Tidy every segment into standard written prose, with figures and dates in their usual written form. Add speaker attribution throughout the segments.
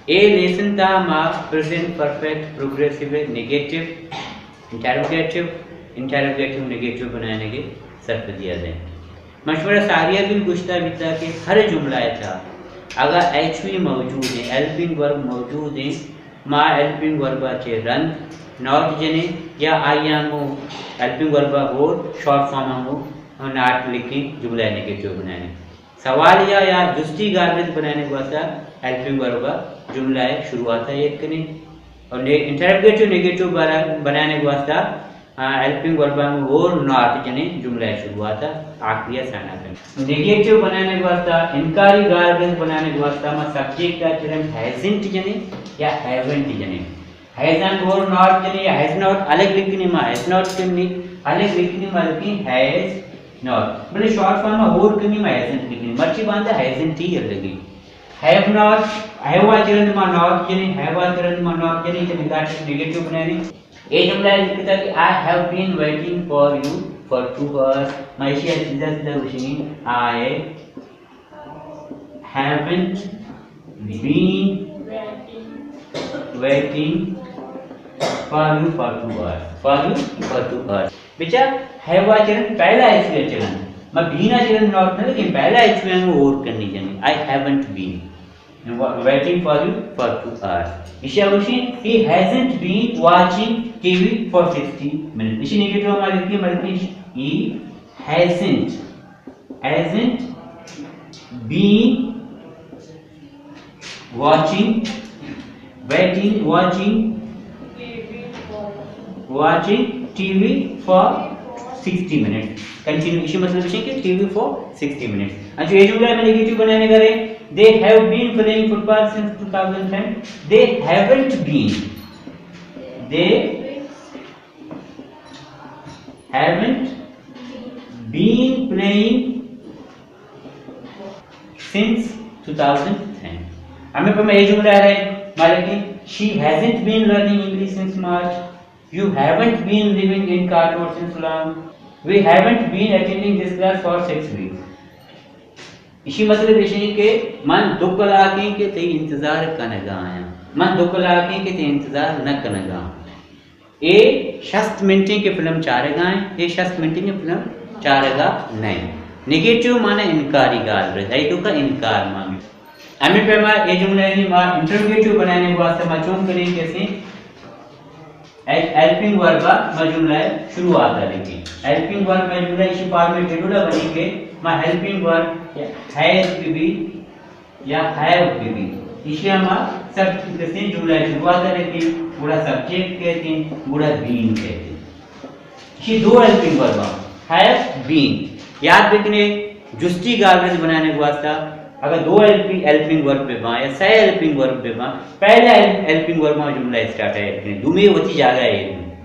Speaker 1: ए lesson था मा present perfect progressive negative interrogative negative बनाने के शर्त दिया जाए। मशवरा सारिया भी पूछता भी था कि हर जुमला था अगर HV मौजूद है, हेल्पिंग वर्ब मौजूद है, मा हेल्पिंग वर्ब चे रन नॉट जने या आयामो हेल्पिंग वर्ब हो शॉर्ट फॉर्म हो नॉट लिखी जुमला नेगेटिव बनाने। सवालिया या जुस्ती गार्बेज बनाने के वास्ते हेल्पिंग वर्ब जुमला शुरुआत है एक नहीं, और इंटरोगेटिव नेगेटिव बनाने के वास्ते हेल्पिंग वर्ब और नॉट जने जुमला शुरुआत है आखिरी साना पे। नेगेटिव बनाने के वास्ते इनकारी गार्बेज बनाने के वास्ते में सब्जेक्ट का चलन हैजंट जने या हैवंट जने, हैजंट और नॉट जने या हैज नॉट अलग लिखनी में हैज नॉट करनी अलग लिखनी बल्कि हैज नॉट बल्कि शॉर्ट फॉर्म में और करनी में हैजंट लिखनी मर्ची बांधा हैजंट ही लगी। हैव नॉट हैव आचरण में नॉट जने हैव आचरण में नॉट जने तो नेगेटिव बनानी। ये जुमला लिखता कि I have been waiting for you for 2 hours। माइशी सीधा सीधा पूछेंगे I haven't been waiting for you for 2 hours for you for 2 hours। बेचा हैव आचरण पहला एचवी आचरण मैं बीन आचरण नॉट ना लेकिन पहला एचवी में और करनी चाहिए। I haven't been waiting for you for 2 hours। इशी he hasn't been watching TV for 60 minutes। इशी नेगेटिव हमारी लिखी मतलब he hasn't been watching TV for 60 minutes। Continue इसी मतलब कि TV for 60 minutes। अच्छा ये जुमला में नेगेटिव बनाने का रहे they have been playing football since 2010। they haven't been playing since 2010। हमें पर ये जुमला आ रहा है मतलब कि she hasn't been learning English since March, you haven't been living in Khartoum since long, we haven't been attending this class for 6 weeks। इसी मतलब इसी के मन दुख लाके के ते इंतजार कनगा आया मन दुख लाके के ते इंतजार न कनगा। ए 60 मिनट की फिल्म चारेगा ये 60 मिनट की फिल्म चारेगा नहीं। नेगेटिव माने इनकारी गाल रहे तो का इनकार मांगे। हमें पे मा ये जुमला नहीं मा इंटरोगेटिव बनाने के वास्ते मा चूम करें कैसे हेल्पिंग वर्ब मा जुमला शुरुआत है। लेकिन हेल्पिंग वर्ब में जुमला इसी पार्ट में टेडुला बनेंगे मा हेल्पिंग वर्ब हैज बीबी या हैव बीबी इसी हम सब जैसे जुमला शुरुआत है लेकिन पूरा सब्जेक्ट कहते हैं पूरा बीन कहते हैं। ये दो हेल्पिंग वर्ब हैव बीन याद रखने जुस्ती गार्बेज बनाने के वास्ते अगर दो हेल्पिंग वर्ब पे बा या सही हेल्पिंग वर्ब पे बा पहला हेल्पिंग वर्ब में जुमला स्टार्ट है दुमी होती जगह है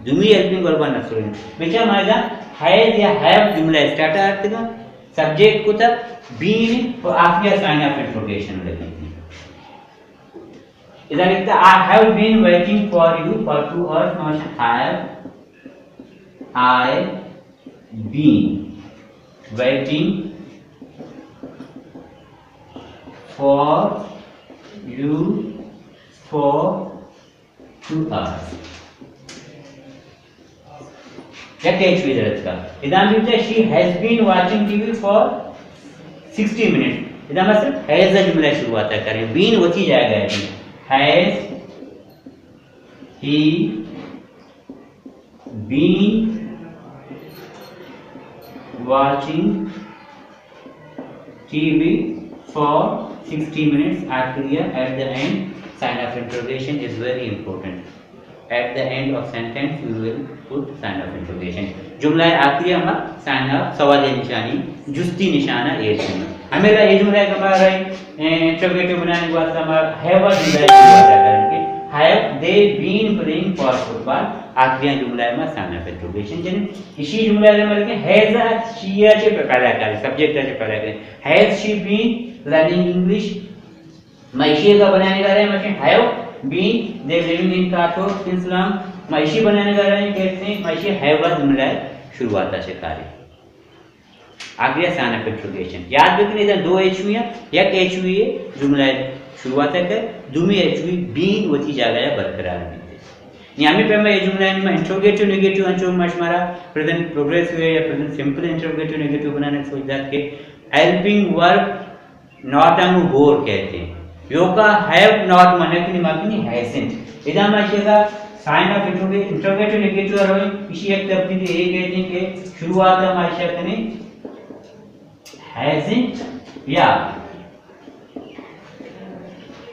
Speaker 1: दुमी हेल्पिंग वर्ब ना सुन बेचा मायदा हैज या हैव जुमला स्टार्ट है सब्जेक्ट को था बीन और आखिरी साइन ऑफ इंट्रोगेशन लगेगी। इधर लिखता I have been waiting for you for 2 hours not have I been waiting for you for 2 hours। क्या कैच हुई जरूरत का इधर लिखता है she has been watching TV for 60 minutes। इधर मतलब हैज जुमला शुरुआत करें बीन होती जाएगा has he been watching TV for 60 minutes are clear at the end। sign of interrogation is very important। at the end of sentence you will put sign of interrogation। जुमला आखिरी हमारा sign of सवाल निशानी जुस्ती निशाना ये हमें ये जुमला हमारा इंटरोगेटिव बनाने के बाद हमारा हैव जुमला करेंगे have they been playing for football आखिरी जुमला में sign of interrogation जने इसी जुमला में मतलब हैज शी चे पहला करे सब्जेक्ट चे पहला करे has she been learning English मैशी का बनाने का रहे हैं have been they living in काठो सिंस लॉन्ग मैशी बनाने का रहे हैं कैसे मैशी हैव जुमला शुरुआत से कार्य आगे साइन ऑफ इंट्रोगेशन याद रखने इधर 2 एच हुई है एक एच हुई है जुमला शुरुआत है दुमी एचवी बीन वती जगह बरकरार बीते यामी पे मैं ये जुमला में इंट्रोगेटिव नेगेटिव अंचो मशमारा प्रेजेंट प्रोग्रेसिव या प्रेजेंट सिंपल इंट्रोगेटिव नेगेटिव बनाने सोच जात के हेल्पिंग वर्क नॉट अमु गोर कहते हैं योका हैव नॉट माने कि माकनी हैजंट इदा माशेगा साइन ऑफ इंट्रोगेटिव नेगेटिव और इसी एक तब की ये कहते हैं कि शुरुआत में माशा कने हैजंट या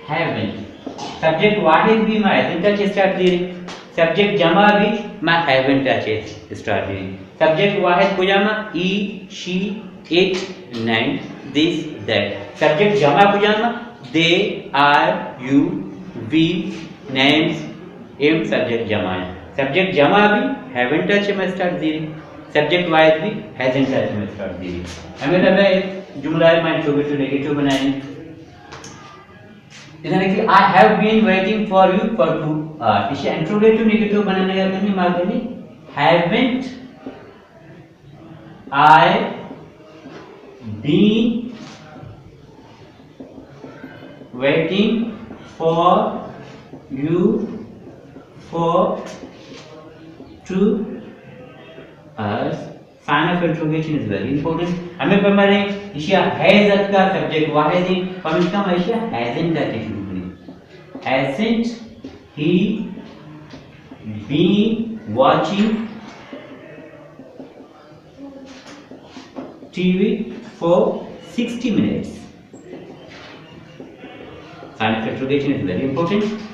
Speaker 1: haven't subject वाहिद भी मैं hasn't टच स्टार्ट दे रही सब्जेक्ट जमा भी मैं haven't टच स्टार्ट दे रही सब्जेक्ट वाहिद को जमा he she it nine this that subject जमा को जमा they are you we names am subject जमा है सब्जेक्ट जमा भी haven't टच में स्टार्ट दे रही सब्जेक्ट वाहिद भी hasn't टच में स्टार्ट दे रही हमें तब एक जुमला में इंट्रोगेटिव नेगेटिव बनाएंगे इधर कि I have been waiting for you for 2 hours इसे इंट्रोगेटिव नेगेटिव बनाने का करनी मार करनी haven't I been waiting for you for 2 hours sign of interrogation is very important हमें पर मारे इशिया हैज़त का सब्जेक्ट वाहिद है और इसका इशिया हैज़ंट का शुरू करें hasn't he been watching TV for 60 minutes sign of interrogation is very important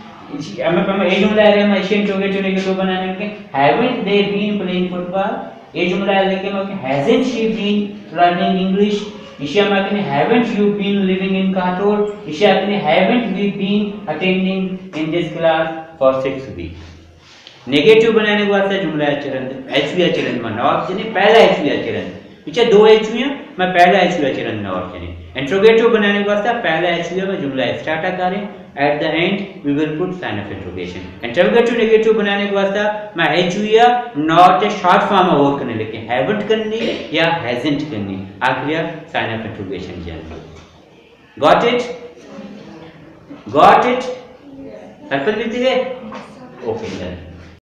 Speaker 1: हमें पर ये जुमला है हम इशिया इंट्रोगेटिव नेगेटिव बनाने के haven't they been playing football ये जुमला लेके मैं hasn't she been learning English इशिया में haven't you been living in Kathol इशिया में haven't we been attending in this class for 6 weeks negative बनाने के वास्ते जुमला आचरण एचवी आचरण में नॉट यानी पहला एचवी आचरण पीछे दो एचवी है मैं पहला एचवी आचरण नॉट यानी इंट्रोगेटिव बनाने के वास्ते पहला एचवी में जुमला स्टार्ट करें at the end we will put sign of interrogation interrogative negative बनाने के वास्ते मैं HV या not a short form of work करने लेके haven't करनी या hasn't करनी आखिरी sign of interrogation जान got it सर्कल लिखते हैं ओके